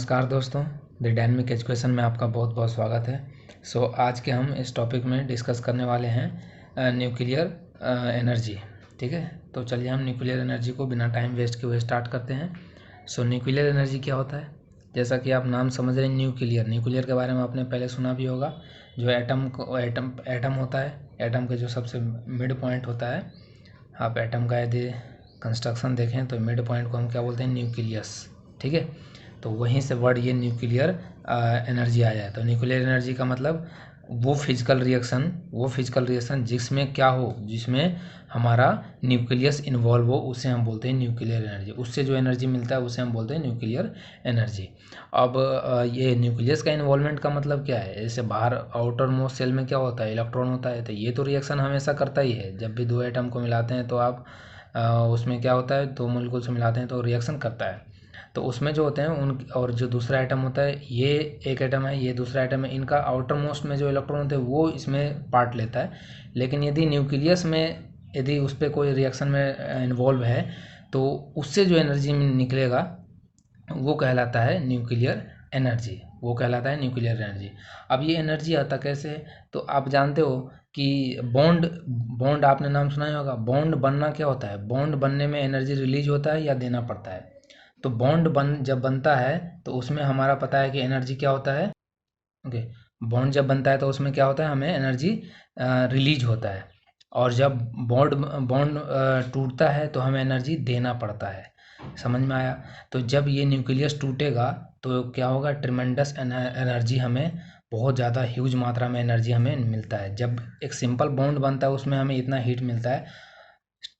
नमस्कार दोस्तों, the dynamic education में आपका बहुत बहुत स्वागत है। आज के हम इस टॉपिक में डिस्कस करने वाले हैं न्यूक्लियर एनर्जी। ठीक है, तो चलिए हम न्यूक्लियर एनर्जी को बिना टाइम वेस्ट किए हुए स्टार्ट करते हैं। न्यूक्लियर एनर्जी क्या होता है? जैसा कि आप नाम समझ रहे हैं, न्यूक्लियर के बारे में आपने पहले सुना भी होगा। जो एटम होता है, एटम के जो सबसे मिड पॉइंट होता है, आप एटम का यदि कंस्ट्रक्शन देखें तो मिड पॉइंट को हम क्या बोलते हैं? न्यूक्लियस। ठीक है, तो वहीं से वर्ड ये न्यूक्लियर एनर्जी आया है। तो न्यूक्लियर एनर्जी का मतलब वो फिजिकल रिएक्शन जिसमें हमारा न्यूक्लियस इन्वॉल्व हो, उसे हम बोलते हैं न्यूक्लियर एनर्जी। उससे जो एनर्जी मिलता है उसे हम बोलते हैं न्यूक्लियर एनर्जी। अब ये न्यूक्लियस का इन्वॉल्वमेंट का मतलब क्या है? जैसे बाहर आउटर मोस्ट सेल में क्या होता है? इलेक्ट्रॉन होता है। तो ये तो रिएक्शन हमेशा करता ही है। जब भी दो एटम को मिलाते हैं तो आप उसमें क्या होता है? दो मोलिक्यूल से मिलाते हैं तो रिएक्शन करता है। तो उसमें जो होते हैं उन, और जो दूसरा एटम होता है, ये एक एटम है, ये दूसरा एटम है, इनका आउटर मोस्ट में जो इलेक्ट्रॉन होते हैं वो इसमें पार्ट लेता है। लेकिन यदि न्यूक्लियस में यदि उस पर कोई रिएक्शन में इन्वॉल्व है तो उससे जो एनर्जी निकलेगा वो कहलाता है न्यूक्लियर एनर्जी। अब ये एनर्जी आता कैसे है? तो आप जानते हो कि बॉन्ड बॉन्ड आपने नाम सुना ही होगा। बॉन्ड बनना क्या होता है? बॉन्ड बनने में एनर्जी रिलीज होता है या देना पड़ता है? तो जब बनता है तो उसमें हमारा पता है कि एनर्जी क्या होता है। ओके, बॉन्ड जब बनता है तो उसमें क्या होता है? हमें एनर्जी रिलीज होता है। और जब बॉन्ड बॉन्ड टूटता है तो हमें एनर्जी देना पड़ता है। समझ में आया? तो जब ये न्यूक्लियस टूटेगा तो क्या होगा? ट्रिमेंडस एनर्जी हमें, बहुत ज़्यादा ह्यूज मात्रा में एनर्जी हमें मिलता है। जब एक सिंपल बॉन्ड बनता है उसमें हमें इतना हीट मिलता है।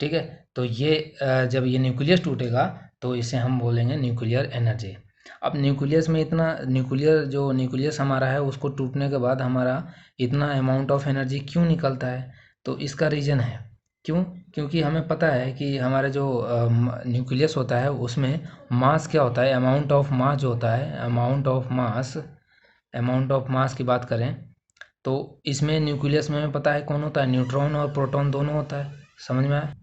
ठीक है, तो ये जब ये न्यूक्लियस टूटेगा तो इसे हम बोलेंगे न्यूक्लियर एनर्जी। अब न्यूक्लियस हमारा है, उसको टूटने के बाद हमारा इतना अमाउंट ऑफ एनर्जी क्यों निकलता है? तो इसका रीज़न है क्यों? क्योंकि हमें पता है कि हमारा जो न्यूक्लियस होता है उसमें मास क्या होता है? अमाउंट ऑफ मास जो होता है, अमाउंट ऑफ मास की बात करें तो इसमें न्यूक्लियस में हमें पता है कौन होता है? न्यूट्रॉन और प्रोटॉन दोनों होता है। समझ में आया?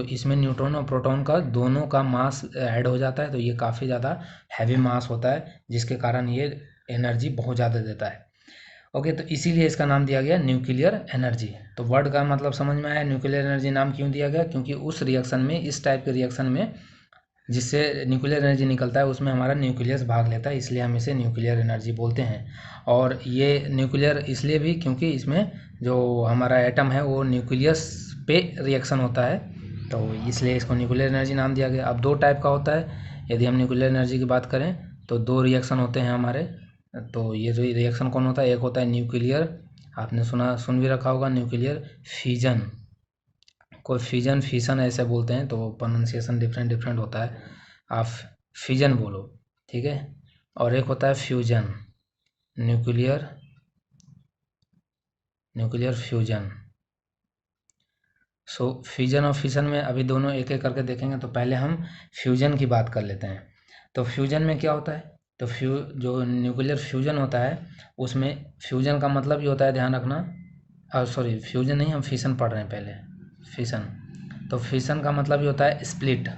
इसमें न्यूट्रॉन और प्रोटॉन का दोनों का मास ऐड हो जाता है, तो ये काफ़ी ज़्यादा हैवी मास होता है, जिसके कारण ये एनर्जी बहुत ज़्यादा देता है। ओके, तो इसीलिए इसका नाम दिया गया न्यूक्लियर एनर्जी। तो वर्ड का मतलब समझ में आया? न्यूक्लियर एनर्जी नाम क्यों दिया गया? क्योंकि उस रिएक्शन में, इस टाइप के रिएक्शन में जिससे न्यूक्लियर एनर्जी निकलता है उसमें हमारा न्यूक्लियस भाग लेता है, इसलिए हम इसे न्यूक्लियर एनर्जी बोलते हैं। और ये न्यूक्लियर इसलिए भी क्योंकि इसमें जो हमारा एटम है वो न्यूक्लियस पे रिएक्शन होता है, तो इसलिए इसको न्यूक्लियर एनर्जी नाम दिया गया। अब दो टाइप का होता है। यदि हम न्यूक्लियर एनर्जी की बात करें तो दो रिएक्शन होते हैं हमारे। तो ये जो रिएक्शन कौन होता है? एक होता है न्यूक्लियर, आपने सुन भी रखा होगा, न्यूक्लियर फिजन। कोई फिशन ऐसे बोलते हैं, तो प्रोनाउंसिएशन डिफरेंट होता है। आप फिजन बोलो, ठीक है। और एक होता है फ्यूजन, न्यूक्लियर फ्यूजन। फ्यूजन और फिशन में अभी दोनों एक एक करके देखेंगे। तो पहले हम फ्यूजन की बात कर लेते हैं। तो फ्यूजन में क्या होता है? तो जो न्यूक्लियर फ्यूजन होता है उसमें फ्यूजन का मतलब ये होता है, ध्यान रखना, सॉरी फ्यूजन नहीं, हम फिशन पढ़ रहे हैं पहले, फिशन। तो फिशन का मतलब ये होता है स्प्लिट,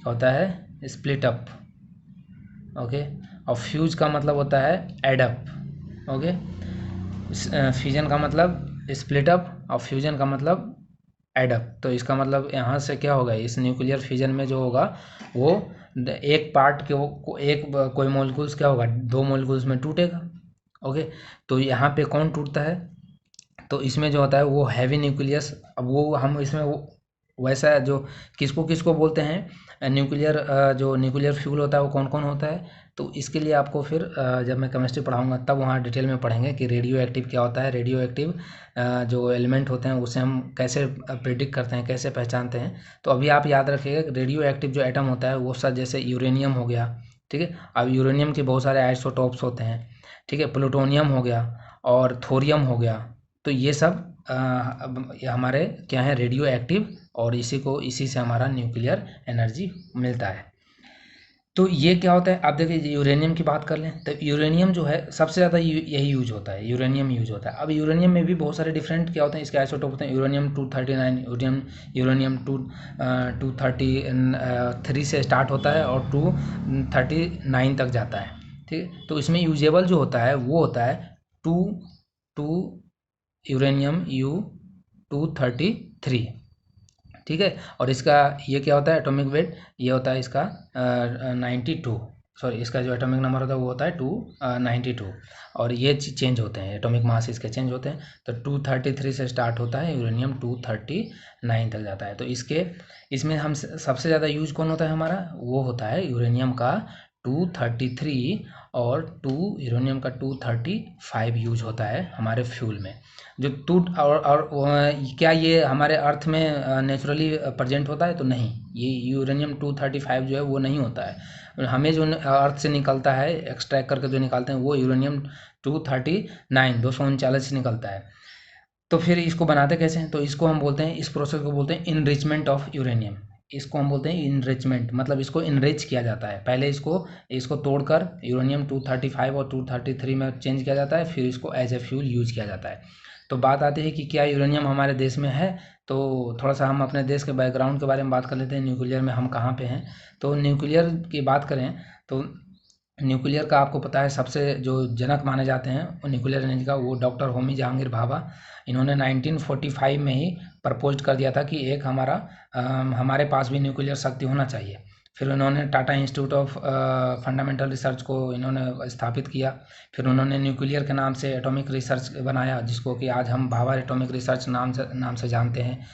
होता है स्प्लिट अप। ओके, और फ्यूज का मतलब होता है एडअप। ओके, फ्यूजन का मतलब स्प्लिट अप और फ्यूजन का मतलब एडअप। तो इसका मतलब यहाँ से क्या होगा? इस न्यूक्लियर फ्यूजन में जो होगा वो एक पार्ट के कोई मॉलिक्यूल्स क्या होगा? दो मॉलिक्यूल्स में टूटेगा। ओके, तो यहाँ पे कौन टूटता है? तो इसमें जो होता है वो हैवी न्यूक्लियस। अब वो हम इसमें वैसा जो किसको किसको बोलते हैं न्यूक्लियर, जो न्यूक्लियर फ्यूल होता है वो कौन कौन होता है? तो इसके लिए आपको फिर जब मैं केमिस्ट्री पढ़ाऊंगा तब वहाँ डिटेल में पढ़ेंगे कि रेडियो एक्टिव क्या होता है। रेडियो एक्टिव जो एलिमेंट होते हैं उसे हम कैसे प्रिडिक्ट करते हैं, कैसे पहचानते हैं। तो अभी आप याद रखिएगा रेडियो एक्टिव जो एटम होता है वो सब, जैसे यूरेनियम हो गया, ठीक है। अब यूरेनियम के बहुत सारे आइसोटॉप्स होते हैं, ठीक है। प्लूटोनियम हो गया और थोरियम हो गया। तो ये सब ये हमारे क्या है? रेडियो एक्टिव, और इसी से हमारा न्यूक्लियर एनर्जी मिलता है। तो ये क्या होता है, आप देखिए यूरेनियम की बात कर लें तो यूरेनियम जो है सबसे ज़्यादा यही यूज होता है, यूरेनियम यूज होता है। अब यूरेनियम में भी बहुत सारे डिफरेंट क्या होते हैं इसके आइसोटोप होते हैं। यूरेनियम 239, यूरेनियम 233 से स्टार्ट होता है और 239 तक जाता है, ठीक है। तो इसमें यूजेबल जो होता है वो होता है टू टू यूरेनियम U-233, ठीक है। और इसका ये क्या होता है एटॉमिक वेट, ये होता है इसका 92, सॉरी इसका जो एटॉमिक नंबर होता है वो होता है 292। और ये चेंज होते हैं, एटॉमिक मास इसके चेंज होते हैं। तो 233 से स्टार्ट होता है, यूरेनियम 239 तक जाता है। तो इसमें हम सबसे ज़्यादा यूज कौन होता है हमारा, वो होता है यूरेनियम का 233 और यूरेनियम का 235 यूज होता है हमारे फ्यूल में। जो टूट और क्या ये हमारे अर्थ में नेचुरली प्रेजेंट होता है, तो नहीं, ये यूरेनियम 235 जो है वो नहीं होता है। हमें जो अर्थ से निकलता है एक्सट्रैक्ट करके जो निकालते हैं वो यूरेनियम 239 से निकलता है। तो फिर इसको बनाते कैसे हैं, तो इसको हम बोलते हैं, इस प्रोसेस को बोलते हैं इनरिचमेंट ऑफ यूरेनियम। इसको हम बोलते हैं इनरिचमेंट, मतलब इसको इनरिच किया जाता है। पहले इसको तोड़कर यूरेनियम 235 और 233 में चेंज किया जाता है, फिर इसको एज ए फ्यूल यूज किया जाता है। तो बात आती है कि क्या यूरेनियम हमारे देश में है, तो थोड़ा सा हम अपने देश के बैकग्राउंड के बारे में बात कर लेते हैं, न्यूक्लियर में हम कहाँ पे हैं। तो न्यूक्लियर की बात करें तो न्यूक्लियर का आपको पता है सबसे जो जनक माने जाते हैं न्यूक्लियर एनर्जी का, वो डॉक्टर होमी जहांगीर भाभा। इन्होंने 1945 में ही प्रपोज कर दिया था कि एक हमारे पास भी न्यूक्लियर शक्ति होना चाहिए। फिर उन्होंने Tata institute of fundamental research को इन्होंने स्थापित किया। फिर उन्होंने न्यूक्लियर के नाम से एटॉमिक रिसर्च बनाया, जिसको कि आज हम भाभा एटॉमिक रिसर्च नाम से जानते हैं।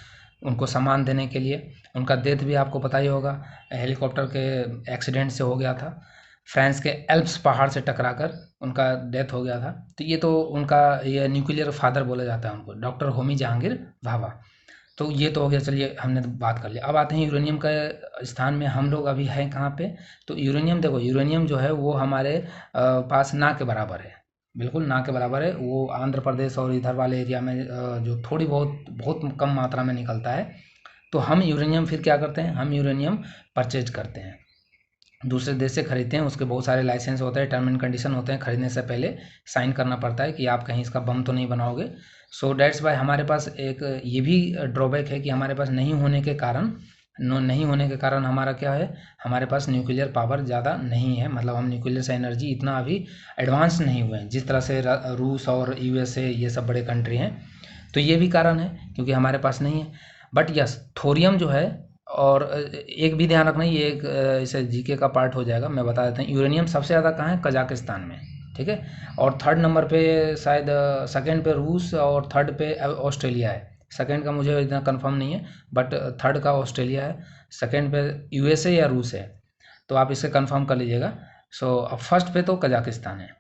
उनको सम्मान देने के लिए उनका डेथ भी आपको पता ही होगा, हेलीकॉप्टर के एक्सीडेंट से हो गया था। फ्रांस के एल्प्स पहाड़ से टकराकर उनका डेथ हो गया था। तो ये तो उनका ये न्यूक्लियर फादर बोला जाता है उनको, डॉक्टर होमी जहांगीर भाभा। तो ये तो हो गया, चलिए हमने बात कर लिया। अब आते हैं यूरेनियम के स्थान में हम लोग अभी हैं कहाँ पे। तो यूरेनियम देखो, यूरेनियम जो है वो हमारे पास ना के बराबर है, बिल्कुल ना के बराबर है। वो आंध्र प्रदेश और इधर वाले एरिया में जो थोड़ी बहुत कम मात्रा में निकलता है। तो हम यूरेनियम फिर क्या करते हैं, हम यूरेनियम परचेज करते हैं, दूसरे देश से खरीदते हैं। उसके बहुत सारे लाइसेंस होते हैं, टर्म एंड कंडीशन होते हैं, खरीदने से पहले साइन करना पड़ता है कि आप कहीं इसका बम तो नहीं बनाओगे। सो डैट्स वाई हमारे पास एक ये भी ड्रॉबैक है कि हमारे पास नहीं होने के कारण हमारा क्या है, हमारे पास न्यूक्लियर पावर ज़्यादा नहीं है। मतलब हम न्यूक्लियर से एनर्जी इतना अभी एडवांस नहीं हुए हैं जिस तरह से रूस और यूएसए ये सब बड़े कंट्री हैं। तो ये भी कारण है क्योंकि हमारे पास नहीं है। बट यस, थोरियम जो है, और एक भी ध्यान रखना, ये एक इसे जीके का पार्ट हो जाएगा, मैं बता देता हूँ। यूरेनियम सबसे ज़्यादा कहाँ है, कजाकिस्तान में, ठीक है। और थर्ड नंबर पे शायद, सेकंड पे रूस और थर्ड पे ऑस्ट्रेलिया है। सेकंड का मुझे इतना कंफर्म नहीं है, बट थर्ड का ऑस्ट्रेलिया है, सेकंड पे यूएसए या रूस है। तो आप इसे कंफर्म कर लीजिएगा। सो फर्स्ट पे तो कजाकिस्तान है।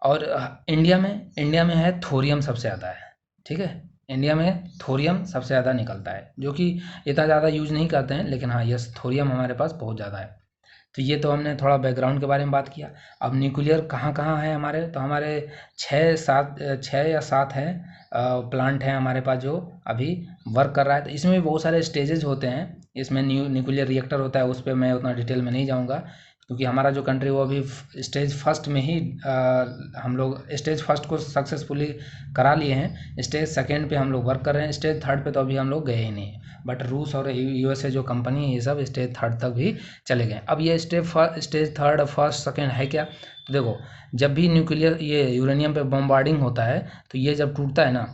और इंडिया में है थोरियम सबसे ज़्यादा है, ठीक है। इंडिया में थोरियम सबसे ज़्यादा निकलता है, जो कि इतना ज़्यादा यूज नहीं करते हैं, लेकिन हाँ यस, थोरियम हमारे पास बहुत ज़्यादा है। तो ये तो हमने थोड़ा बैकग्राउंड के बारे में बात किया। अब न्यूक्लियर कहाँ कहाँ है हमारे, तो हमारे 6 या 7 हैं प्लांट हैं हमारे पास जो अभी वर्क कर रहा है। तो इसमें भी बहुत सारे स्टेजेस होते हैं। इसमें न्यूक्लियर रिएक्टर होता है, उस पर मैं उतना डिटेल में नहीं जाऊँगा, क्योंकि हमारा जो कंट्री वो अभी स्टेज फर्स्ट में ही हम लोग स्टेज फर्स्ट को सक्सेसफुली करा लिए हैं। स्टेज सेकेंड पे हम लोग वर्क कर रहे हैं, स्टेज थर्ड पे तो अभी हम लोग गए ही नहीं। बट रूस और यूएसए जो कंपनी है ये सब स्टेज थर्ड तक भी चले गए। अब ये स्टेज थर्ड फर्स्ट सेकेंड है क्या, तो देखो, जब भी न्यूक्लियर ये यूरेनियम पे बम्बार्डिंग होता है तो ये जब टूटता है ना,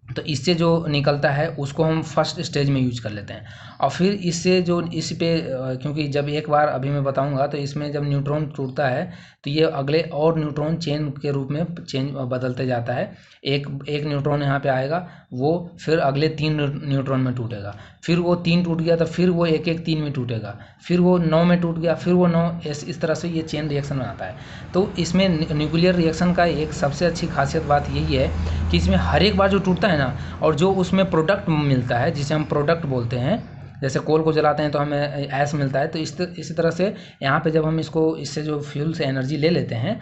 तो इससे जो निकलता है उसको हम फर्स्ट स्टेज में यूज कर लेते हैं। और फिर इससे जो इस पे क्योंकि जब एक बार अभी मैं बताऊंगा, तो इसमें जब न्यूट्रॉन टूटता है तो ये अगले और न्यूट्रॉन चेन के रूप में बदलते जाता है। एक न्यूट्रॉन यहाँ पे आएगा, वो फिर अगले 3 न्यूट्रॉन में टूटेगा, फिर वो 3 टूट गया तो फिर वो एक 3 में टूटेगा, फिर वो 9 में टूट गया, फिर वो 9, इस तरह से ये चेन रिएक्शन बनाता है। तो इसमें न्यूक्लियर रिएक्शन का एक सबसे अच्छी खासियत बात यही है कि इसमें हर एक बार जो टूटता है ना, और जो उसमें प्रोडक्ट मिलता है जिसे हम प्रोडक्ट बोलते हैं, जैसे कोल को जलाते हैं तो हमें ऐश मिलता है, तो इसी तरह से यहाँ पे जब हम इससे जो फ्यूल से एनर्जी ले लेते हैं,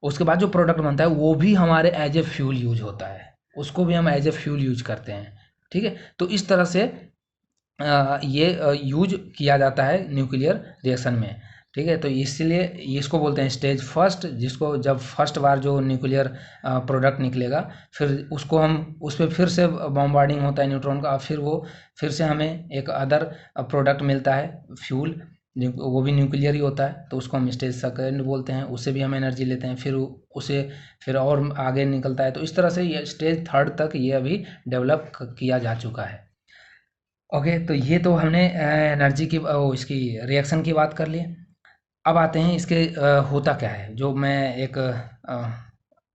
उसके बाद जो प्रोडक्ट बनता है वो भी हमारे एज ए फ्यूल यूज होता है, उसको भी हम एज ए फ्यूल यूज करते हैं, ठीक है। तो इस तरह से ये यूज किया जाता है न्यूक्लियर रिएक्शन में। ठीक है। तो इसलिए इसको बोलते हैं स्टेज फर्स्ट, जिसको जब फर्स्ट बार जो न्यूक्लियर प्रोडक्ट निकलेगा फिर उसको हम उस पर फिर से बॉम्बार्डिंग होता है न्यूट्रॉन का, फिर वो फिर से हमें एक अदर प्रोडक्ट मिलता है फ्यूल, वो भी न्यूक्लियर ही होता है, तो उसको हम स्टेज सेकंड बोलते हैं, उससे भी हम एनर्जी लेते हैं, फिर उसे फिर और आगे निकलता है। तो इस तरह से ये स्टेज थर्ड तक ये अभी डेवलप किया जा चुका है। ओके, तो ये तो हमने एनर्जी की इसकी रिएक्शन की बात कर ली। अब आते हैं इसके होता क्या है, जो मैं एक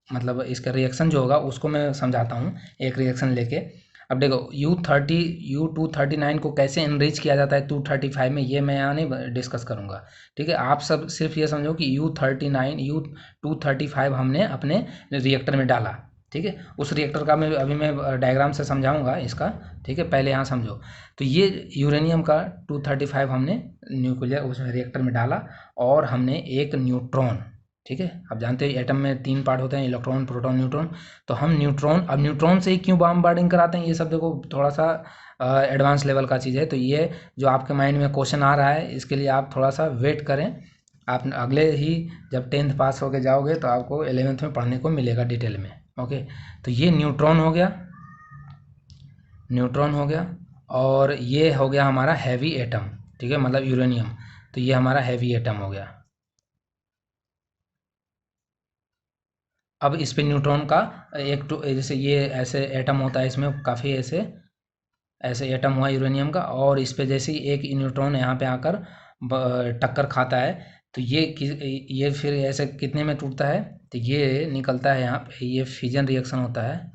मतलब इसका रिएक्शन जो होगा उसको मैं समझाता हूँ एक रिएक्शन लेके। अब देखो U239 को कैसे एनरिच किया जाता है 235 में, ये मैं यहाँ नहीं डिस्कस करूँगा। ठीक है, आप सब सिर्फ ये समझो कि U235 हमने अपने रिएक्टर में डाला। ठीक है, उस रिएक्टर का मैं डायग्राम से समझाऊंगा इसका। ठीक है, पहले यहाँ समझो। तो ये यूरेनियम का 235 हमने न्यूक्लियर उसमें रिएक्टर में डाला और हमने एक न्यूट्रॉन, ठीक है, आप जानते हैं एटम में 3 पार्ट होते हैं, इलेक्ट्रॉन, प्रोटॉन, न्यूट्रॉन। तो हम न्यूट्रॉन, अब न्यूट्रॉन से ही क्यों बॉम्बार्डिंग कराते हैं, ये सब देखो थोड़ा सा एडवांस लेवल का चीज़ है। तो ये जो आपके माइंड में क्वेश्चन आ रहा है, इसके लिए आप थोड़ा सा वेट करें। आप अगले ही जब 10th पास होके जाओगे तो आपको 11th में पढ़ने को मिलेगा डिटेल में। ओके, तो ये न्यूट्रॉन हो गया, न्यूट्रॉन हो गया, और ये हो गया हमारा हैवी एटम। ठीक है, मतलब यूरेनियम। तो ये हमारा हैवी एटम हो गया। अब इस पे न्यूट्रॉन का एक तो जैसे ये ऐसे एटम होता है, इसमें काफ़ी ऐसे ऐसे एटम हुआ यूरेनियम का, और इस पे जैसे ही एक न्यूट्रॉन यहाँ पे आकर टक्कर खाता है, तो ये फिर ऐसे कितने में टूटता है, तो ये निकलता है यहाँ पे, ये फिजन रिएक्शन होता है,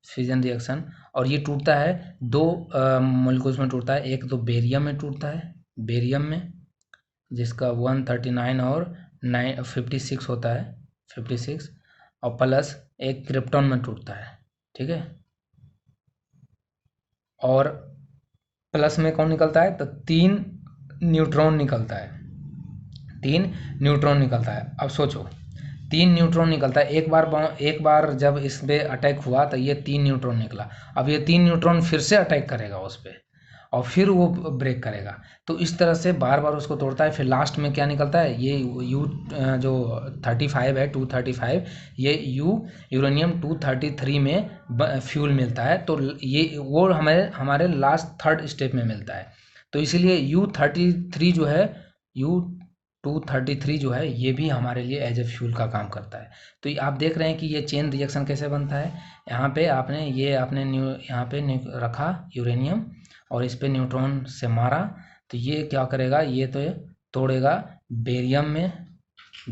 फिजन रिएक्शन। और ये टूटता है दो मॉलिक्यूल्स में टूटता है। एक तो बेरियम में टूटता है, बेरियम में, जिसका 139 और 56 होता है, 56, और प्लस एक क्रिप्टॉन में टूटता है। ठीक है, और प्लस में कौन निकलता है, तो 3 न्यूट्रॉन निकलता है, 3 न्यूट्रॉन निकलता है। अब सोचो 3 न्यूट्रॉन निकलता है, एक बार जब इस पे अटैक हुआ तो ये 3 न्यूट्रॉन निकला। अब ये 3 न्यूट्रॉन फिर से अटैक करेगा उस पर, और फिर वो ब्रेक करेगा। तो इस तरह से बार बार उसको तोड़ता है। फिर लास्ट में क्या निकलता है, ये जो 35 है, 235, ये यूरेनियम 233 में फ्यूल मिलता है। तो ये वो हमारे लास्ट थर्ड स्टेप में मिलता है। तो इसीलिए U33 जो है, U233 जो है, ये भी हमारे लिए एज ए फ्यूल का काम करता है। तो आप देख रहे हैं कि ये चेन रिएक्शन कैसे बनता है। यहाँ पे आपने यहाँ पे रखा यूरेनियम, और इस पे न्यूट्रॉन से मारा, तो ये क्या करेगा, ये तो तोड़ेगा बेरियम में,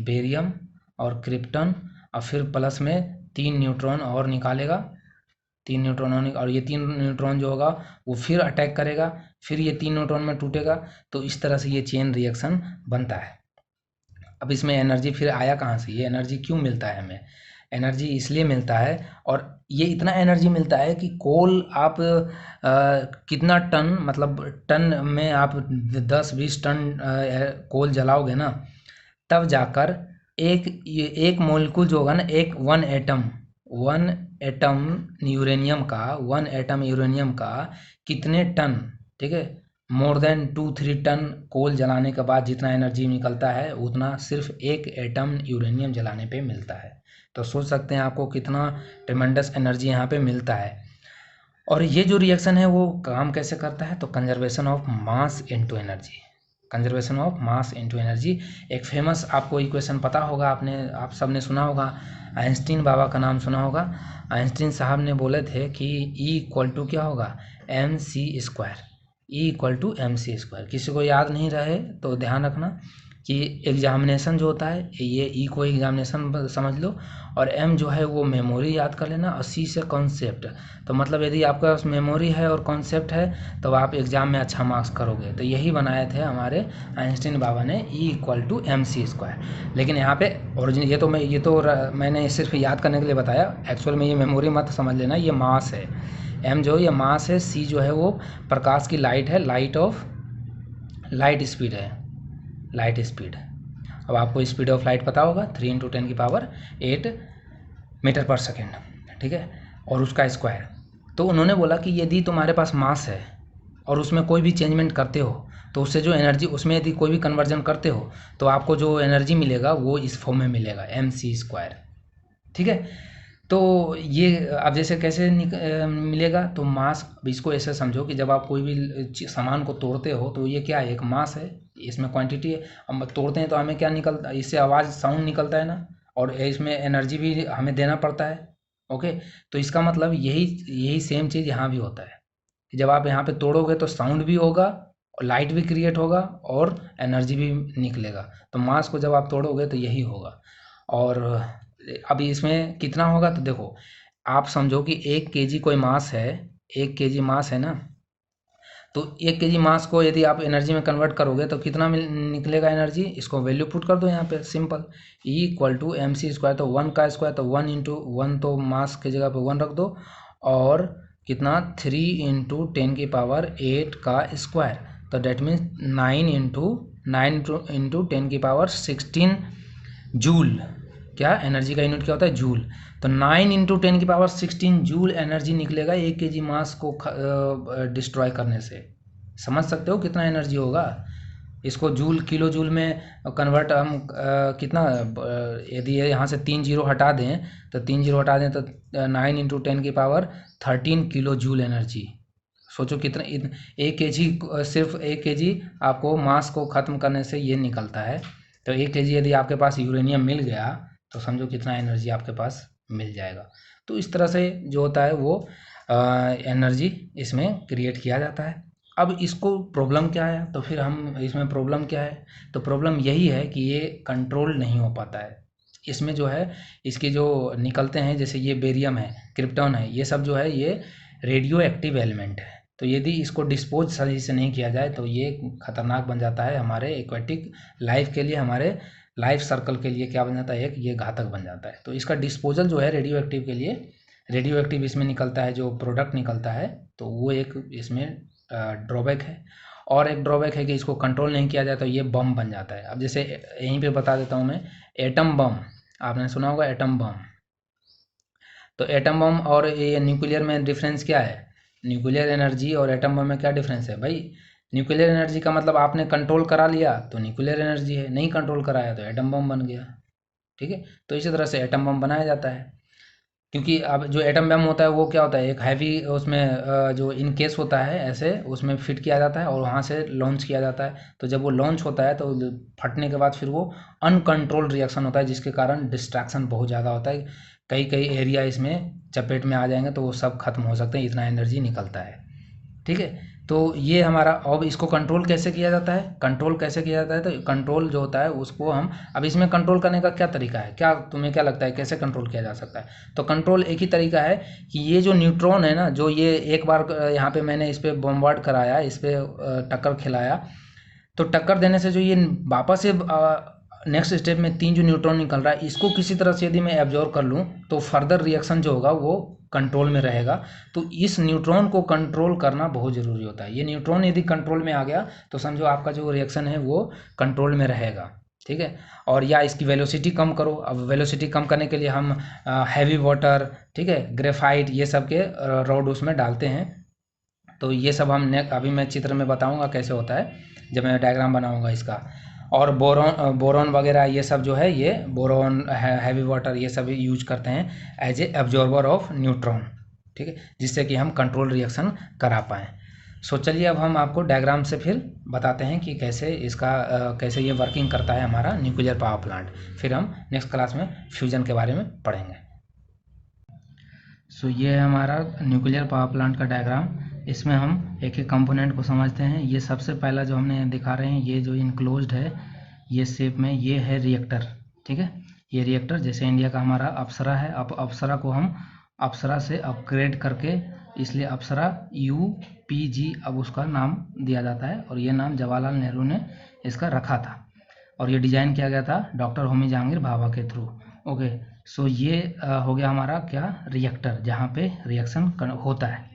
बेरियम और क्रिप्टन, और फिर प्लस में 3 न्यूट्रॉन और निकालेगा, 3 न्यूट्रॉन, और ये 3 न्यूट्रॉन जो होगा वो फिर अटैक करेगा, फिर ये 3 न्यूट्रॉन में टूटेगा। तो इस तरह से ये चेन रिएक्शन बनता है। अब इसमें एनर्जी फिर आया कहाँ से, ये एनर्जी क्यों मिलता है हमें, एनर्जी इसलिए मिलता है, और ये इतना एनर्जी मिलता है कि कोल आप कितना टन, मतलब टन में आप 10-20 टन कोल जलाओगे ना, तब जाकर एक मॉलिक्यूल जो होगा ना, वन एटम यूरेनियम का, 1 एटम यूरेनियम का कितने टन, ठीक है, मोर देन 2-3 टन कोल जलाने के बाद जितना एनर्जी निकलता है, उतना सिर्फ एक एटम यूरेनियम जलाने पे मिलता है। तो सोच सकते हैं आपको कितना ट्रेमेंडस एनर्जी यहाँ पे मिलता है। और ये जो रिएक्शन है वो काम कैसे करता है, तो conservation of mass into energy, conservation of mass into energy. एक फेमस आपको इक्वेशन पता होगा, आप सबने सुना होगा, आइंस्टीन बाबा का नाम सुना होगा। आइंस्टीन साहब ने बोले थे कि E= क्या होगा, mc², E=mc²। किसी को याद नहीं रहे तो ध्यान रखना कि एग्जामिनेशन जो होता है, ये ई को एग्जामिनेशन समझ लो, और एम जो है वो मेमोरी याद कर लेना, और सी से कॉन्सेप्ट। तो मतलब यदि आपके पास मेमोरी है और कॉन्सेप्ट है तो आप एग्जाम में अच्छा मार्क्स करोगे। तो यही बनाए थे हमारे आइंस्टीन बाबा ने, E=mc²। लेकिन यहाँ पे ओरिजिन मैंने सिर्फ याद करने के लिए बताया, एक्चुअल में ये मेमोरी मत समझ लेना, ये मास है। एम जो ये मास है, सी जो है वो प्रकाश की लाइट है, लाइट स्पीड है, लाइट स्पीड। अब आपको स्पीड ऑफ लाइट पता होगा, 3 × 10⁸ मीटर पर सेकेंड, ठीक है, और उसका स्क्वायर। तो उन्होंने बोला कि यदि तुम्हारे पास मास है और उसमें कोई भी चेंजमेंट करते हो तो उससे जो एनर्जी, उसमें यदि कोई भी कन्वर्जन करते हो तो आपको जो एनर्जी मिलेगा वो इस फॉर्म में मिलेगा, mc²। ठीक है, तो ये अब जैसे कैसे मिलेगा, तो मास, अब इसको ऐसे समझो कि जब आप कोई भी सामान को तोड़ते हो तो ये क्या है, एक मास है, इसमें क्वांटिटी है। हम तोड़ते हैं तो हमें क्या निकलता है, इससे आवाज़, साउंड निकलता है ना, और इसमें एनर्जी भी हमें देना पड़ता है। ओके, तो इसका मतलब यही सेम चीज़ यहाँ भी होता है कि जब आप यहाँ पे तोड़ोगे तो साउंड भी होगा और लाइट भी क्रिएट होगा और एनर्जी भी निकलेगा। तो मास को जब आप तोड़ोगे तो यही होगा। और अभी इसमें कितना होगा, तो देखो आप समझो कि 1 केजी कोई मास है, 1 केजी मास है ना, तो 1 केजी मास को यदि आप एनर्जी में कन्वर्ट करोगे तो कितना निकलेगा एनर्जी, इसको वैल्यू पुट कर दो यहाँ पे, सिंपल, E = mc²। तो 1 का स्क्वायर, तो 1 × 1, तो मास की जगह पे 1 रख दो, और कितना, 3 × 10⁸ का स्क्वायर, तो डेट मीन्स 9 × 10⁻16 जूल। क्या एनर्जी का यूनिट क्या होता है, जूल। तो 9 × 10⁻16 जूल एनर्जी निकलेगा 1 केजी मास को डिस्ट्रॉय करने से। समझ सकते हो कितना एनर्जी होगा। इसको जूल, किलो जूल में कन्वर्ट हम कितना, यदि यहाँ से 3 जीरो हटा दें तो 9 × 10⁻13 किलो जूल एनर्जी। सोचो कितना, 1 केजी, सिर्फ 1 केजी आपको मास को ख़त्म करने से ये निकलता है। तो 1 केजी यदि आपके पास यूरेनियम मिल गया तो समझो कितना एनर्जी आपके पास मिल जाएगा। तो इस तरह से जो होता है वो एनर्जी इसमें क्रिएट किया जाता है। अब इसको प्रॉब्लम क्या है, तो फिर हम इसमें प्रॉब्लम क्या है, तो प्रॉब्लम यही है कि ये कंट्रोल नहीं हो पाता है। इसमें जो है, इसके जो निकलते हैं, जैसे ये बेरियम है, क्रिप्टॉन है, ये सब जो है ये रेडियो एक्टिव एलिमेंट है। तो यदि इसको डिस्पोज सही से नहीं किया जाए तो ये खतरनाक बन जाता है हमारे एक्वेटिक लाइफ के लिए, हमारे लाइफ सर्कल के लिए क्या बन जाता है, ये घातक बन जाता है। तो इसका डिस्पोजल जो है रेडियो एक्टिव के लिए, रेडियो एक्टिव इसमें निकलता है, जो प्रोडक्ट निकलता है, तो वो एक इसमें ड्रॉबैक है। और एक ड्रॉबैक है कि इसको कंट्रोल नहीं किया जाए तो ये बम बन जाता है। अब जैसे यहीं पे बता देता हूँ मैं, एटम बम, आपने सुना होगा एटम बम। तो एटम बम और ये न्यूक्लियर में डिफरेंस क्या है, न्यूक्लियर एनर्जी और एटम बम में क्या डिफरेंस है भाई। न्यूक्लियर एनर्जी का मतलब आपने कंट्रोल करा लिया तो न्यूक्लियर एनर्जी है, नहीं कंट्रोल कराया तो एटम बम बन गया। ठीक है, तो इसी तरह से एटम बम बनाया जाता है। क्योंकि अब जो एटम बम होता है वो क्या होता है, एक हैवी उसमें जो इन केस होता है ऐसे, उसमें फिट किया जाता है और वहाँ से लॉन्च किया जाता है। तो जब वो लॉन्च होता है तो फटने के बाद फिर वो अनकंट्रोल्ड रिएक्शन होता है, जिसके कारण डिस्ट्रैक्शन बहुत ज़्यादा होता है। कई कई एरिया इसमें चपेट में आ जाएंगे तो वो सब खत्म हो सकते हैं, इतना एनर्जी निकलता है। ठीक है, तो ये हमारा, अब इसको कंट्रोल कैसे किया जाता है, कंट्रोल कैसे किया जाता है, तो कंट्रोल जो होता है उसको हम, अब इसमें कंट्रोल करने का क्या तरीका है, क्या तुम्हें क्या लगता है कैसे कंट्रोल किया जा सकता है। तो कंट्रोल एक ही तरीका है कि ये जो न्यूट्रॉन है ना, जो ये एक बार यहाँ पे मैंने इस पर बॉम्बार्ड कराया, इस पर टक्कर खिलाया, तो टक्कर देने से जो ये वापस से नेक्स्ट स्टेप में 3 जो न्यूट्रॉन निकल रहा है, इसको किसी तरह से यदि मैं एब्जॉर्व कर लूँ तो फर्दर रिएक्शन जो होगा वो कंट्रोल में रहेगा। तो इस न्यूट्रॉन को कंट्रोल करना बहुत ज़रूरी होता है। ये न्यूट्रॉन यदि कंट्रोल में आ गया तो समझो आपका जो रिएक्शन है वो कंट्रोल में रहेगा। ठीक है, और या इसकी वेलोसिटी कम करो। अब वेलोसिटी कम करने के लिए हम हैवी वाटर, ठीक है, ग्रेफाइट, ये सब के रॉड उसमें डालते हैं। तो ये सब हम अभी मैं चित्र में बताऊंगा कैसे होता है जब मैं डायग्राम बनाऊंगा इसका। और बोरॉन वगैरह ये सब जो है, ये बोरॉन, हैवी वाटर, ये सब यूज करते हैं as a absorber of neutron. ठीक है, जिससे कि हम कंट्रोल रिएक्शन करा पाएँ। सो चलिए अब हम आपको डायग्राम से फिर बताते हैं कि कैसे इसका कैसे ये वर्किंग करता है हमारा न्यूक्लियर पावर प्लांट। फिर हम नेक्स्ट क्लास में फ्यूजन के बारे में पढ़ेंगे। सो ये है हमारा न्यूक्लियर पावर प्लांट का डायग्राम। इसमें हम एक एक कंपोनेंट को समझते हैं। ये सबसे पहला जो हमने दिखा रहे हैं, ये जो इनक्लोज्ड है ये शेप में, ये है रिएक्टर। ठीक है, ये रिएक्टर जैसे इंडिया का हमारा अप्सरा है। अब अप्सरा को हम अप्सरा से अपग्रेड करके, इसलिए अप्सरा UPG अब उसका नाम दिया जाता है, और ये नाम जवाहरलाल नेहरू ने इसका रखा था, और ये डिज़ाइन किया गया था डॉक्टर होमी जहांगीर भाभा के थ्रू। ओके, सो ये हो गया हमारा क्या, रिएक्टर, जहाँ पे रिएक्शन होता है।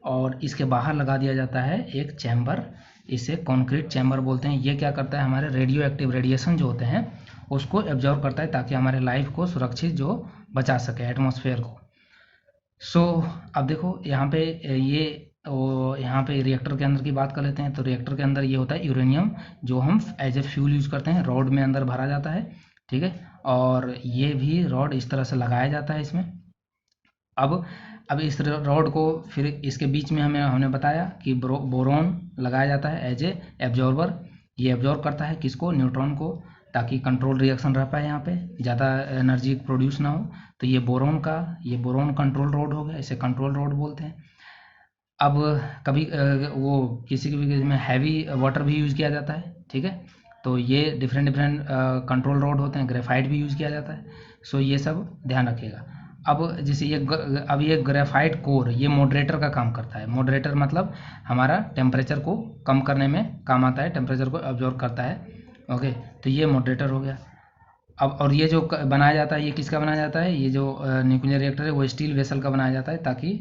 और इसके बाहर लगा दिया जाता है एक चैम्बर, इसे कॉन्क्रीट चैम्बर बोलते हैं। ये क्या करता है, हमारे रेडियो एक्टिव रेडिएशन जो होते हैं उसको एब्जॉर्ब करता है, ताकि हमारे लाइफ को सुरक्षित जो बचा सके, एटमॉस्फेयर को। सो अब देखो यहाँ पे ये वो यहाँ पे रिएक्टर के अंदर की बात कर लेते हैं। तो रिएक्टर के अंदर ये होता है यूरेनियम, जो हम एज ए फ्यूल यूज़ करते हैं, रॉड में अंदर भरा जाता है, ठीक है। और ये भी रॉड इस तरह से लगाया जाता है इसमें। अब इस रॉड को फिर इसके बीच में हमने बताया कि बोरॉन लगाया जाता है एज ए एब्जॉर्बर। ये एब्जॉर्ब करता है किसको, न्यूट्रॉन को, ताकि कंट्रोल रिएक्शन रह पाए, यहाँ पे ज़्यादा एनर्जी प्रोड्यूस ना हो। तो ये बोरॉन कंट्रोल रॉड हो गया, इसे कंट्रोल रॉड बोलते हैं। अब कभी वो किसी के भी में हैवी वाटर भी यूज़ किया जाता है, ठीक है। तो ये डिफरेंट कंट्रोल रॉड होते हैं, ग्रेफाइट भी यूज़ किया जाता है। सो ये सब ध्यान रखिएगा। अब जैसे ये ग्रेफाइट कोर ये मॉडरेटर का काम करता है। मॉडरेटर मतलब हमारा टेम्परेचर को कम करने में काम आता है, टेम्परेचर को ऑब्जर्व करता है, ओके। तो ये मॉडरेटर हो गया। अब और ये जो बनाया जाता है, ये किसका बनाया जाता है, ये जो न्यूक्लियर रिएक्टर है वो स्टील वेसल का बनाया जाता है, ताकि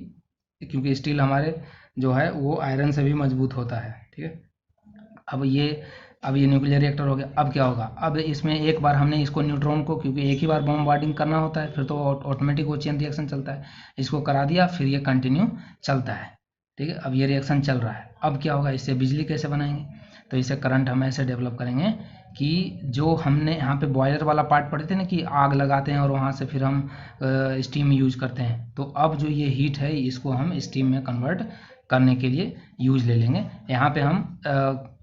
क्योंकि स्टील हमारे जो है वो आयरन से भी मजबूत होता है, ठीक है। अब ये न्यूक्लियर रिएक्टर हो गया। अब क्या होगा, अब इसमें एक बार हमने इसको न्यूट्रॉन को, क्योंकि एक ही बार बॉम्बार्डिंग करना होता है, फिर तो ऑटोमेटिक वो चेन रिएक्शन चलता है, इसको करा दिया, फिर ये कंटिन्यू चलता है, ठीक है। अब ये रिएक्शन चल रहा है। अब क्या होगा, इससे बिजली कैसे बनाएंगे, तो इससे करंट हम ऐसे डेवलप करेंगे कि जो हमने यहाँ पे बॉयलर वाला पार्ट पढ़े थे ना, कि आग लगाते हैं और वहाँ से फिर हम स्टीम यूज करते हैं, तो अब जो ये हीट है इसको हम स्टीम में कन्वर्ट करने के लिए यूज ले लेंगे। यहाँ पे हम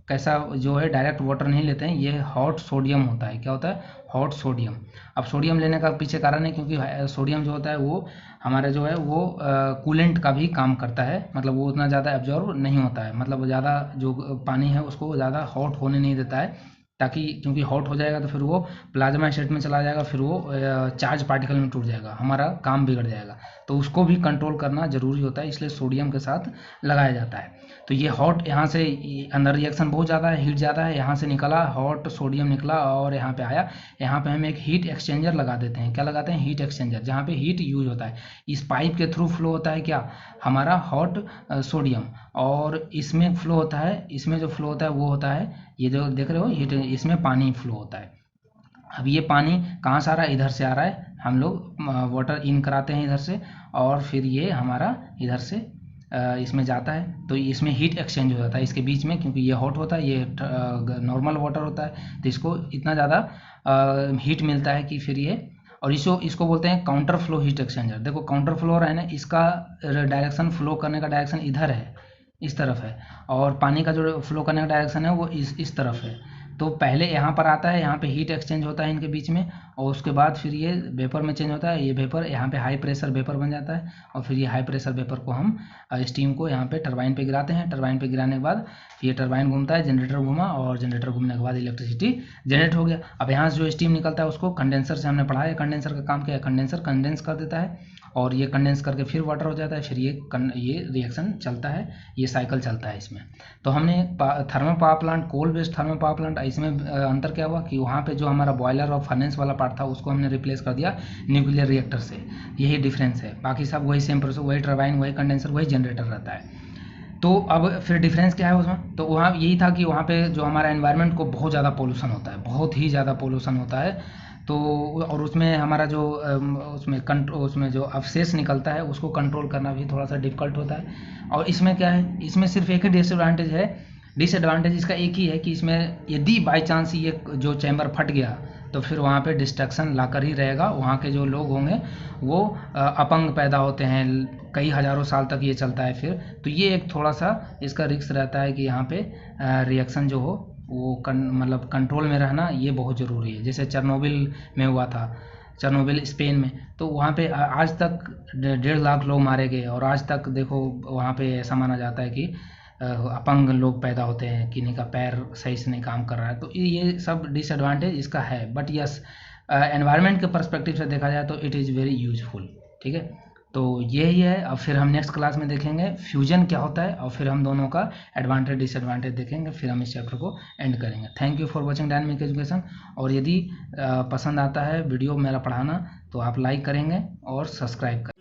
कैसा जो है डायरेक्ट वाटर नहीं लेते हैं, ये हॉट सोडियम होता है। क्या होता है, हॉट सोडियम। अब सोडियम लेने का पीछे कारण है क्योंकि सोडियम जो होता है वो हमारे जो है वो कूलेंट का भी काम करता है, मतलब वो उतना ज़्यादा एब्जॉर्ब नहीं होता है, मतलब वो ज़्यादा जो पानी है उसको ज़्यादा हॉट होने नहीं देता है, ताकि क्योंकि हॉट हो जाएगा तो फिर वो प्लाज्मा स्टेट में चला जाएगा, फिर वो चार्ज पार्टिकल में टूट जाएगा, हमारा काम बिगड़ जाएगा। तो उसको भी कंट्रोल करना ज़रूरी होता है, इसलिए सोडियम के साथ लगाया जाता है। तो ये हॉट यहाँ से अंदर रिएक्शन बहुत ज़्यादा है, हीट ज़्यादा है, यहाँ से निकला हॉट सोडियम निकला और यहाँ पे आया। यहाँ पे हम एक हीट एक्सचेंजर लगा देते हैं। क्या लगाते हैं, हीट एक्सचेंजर, जहाँ पे हीट यूज होता है। इस पाइप के थ्रू फ्लो होता है क्या, हमारा हॉट सोडियम, और इसमें फ्लो होता है, इसमें जो फ्लो होता है वो होता है, ये जो देख रहे हो हीट, इसमें पानी फ्लो होता है। अब ये पानी कहाँ से आ रहा है, इधर से आ रहा है, हम लोग वाटर इन कराते हैं इधर से, और फिर ये हमारा इधर से इसमें जाता है। तो इसमें हीट एक्सचेंज हो जाता है इसके बीच में, क्योंकि ये हॉट होता है, ये नॉर्मल वाटर होता है, तो इसको इतना ज़्यादा हीट मिलता है कि फिर ये, और इसको बोलते हैं काउंटर फ्लो हीट एक्सचेंजर। देखो काउंटर फ्लो रहा है ना, इसका डायरेक्शन, फ्लो करने का डायरेक्शन इधर है, इस तरफ है, और पानी का जो फ्लो करने का डायरेक्शन है वो इस तरफ है। तो पहले यहाँ पर आता है, यहाँ पे हीट एक्सचेंज होता है इनके बीच में, और उसके बाद फिर ये वेपर में चेंज होता है। ये वेपर यहाँ पे हाई प्रेशर वेपर बन जाता है, और फिर ये हाई प्रेशर वेपर को हम स्टीम को यहाँ पे टरबाइन पे गिराते हैं। टरबाइन पे गिराने के बाद ये टरबाइन घूमता है, जनरेटर घूमा, और जनरेटर घूमने के बाद इलेक्ट्रिसिटी जनरेट हो गया। अब यहाँ से जो स्टीम निकलता है उसको कंडेंसर से हमने पढ़ा है, कंडेंसर का काम क्या है, कंडेंसर कंडेंस कर देता है, और ये कंडेंस करके फिर वाटर हो जाता है, फिर ये रिएक्शन चलता है, ये साइकिल चलता है इसमें। तो हमने thermal power plant, coal based thermal power plant, इसमें अंतर क्या हुआ कि वहाँ पे जो हमारा बॉयलर और फर्नेस वाला पार्ट था उसको हमने रिप्लेस कर दिया न्यूक्लियर रिएक्टर से, यही डिफरेंस है। बाकी सब वही सेम प्रोसेस, वही टरबाइन, वही कंडेंसर, वही जनरेटर रहता है। तो अब फिर डिफरेंस क्या है उसमें, तो वहाँ यही था कि वहाँ पे जो हमारा एनवायरनमेंट को बहुत ज़्यादा पोल्यूशन होता है, बहुत ही ज़्यादा पोल्यूशन होता है। तो और उसमें हमारा जो उसमें जो अवशेष निकलता है उसको कंट्रोल करना भी थोड़ा सा डिफिकल्ट होता है। और इसमें क्या है, इसमें सिर्फ एक ही डिसएडवांटेज है, डिसएडवांटेज इसका एक ही है कि इसमें यदि बाई चांस ये जो चैम्बर फट गया तो फिर वहाँ पे डिस्ट्रक्शन लाकर ही रहेगा। वहाँ के जो लोग होंगे वो अपंग पैदा होते हैं, कई हज़ारों साल तक ये चलता है फिर। तो ये एक थोड़ा सा इसका रिस्क रहता है कि यहाँ पे रिएक्शन जो हो वो मतलब कंट्रोल में रहना ये बहुत ज़रूरी है। जैसे चेरनोबिल में हुआ था, चेरनोबिल स्पेन में, तो वहाँ पे आज तक 1.5 लाख लोग मारे गए, और आज तक देखो वहाँ पे ऐसा माना जाता है कि अपंग लोग पैदा होते हैं, किन्हीं का पैर सही से नहीं काम कर रहा है। तो ये सब डिसएडवांटेज इसका है, बट यस एनवायरनमेंट के पर्सपेक्टिव से देखा जाए तो इट इज़ वेरी यूजफुल, ठीक है। तो यही है। अब फिर हम नेक्स्ट क्लास में देखेंगे फ्यूजन क्या होता है, और फिर हम दोनों का एडवांटेज डिसएडवांटेज देखेंगे, फिर हम इस चैप्टर को एंड करेंगे। Thank you for watching dynamic education. और यदि पसंद आता है वीडियो मेरा पढ़ाना तो आप लाइक करेंगे और सब्सक्राइब करेंगे।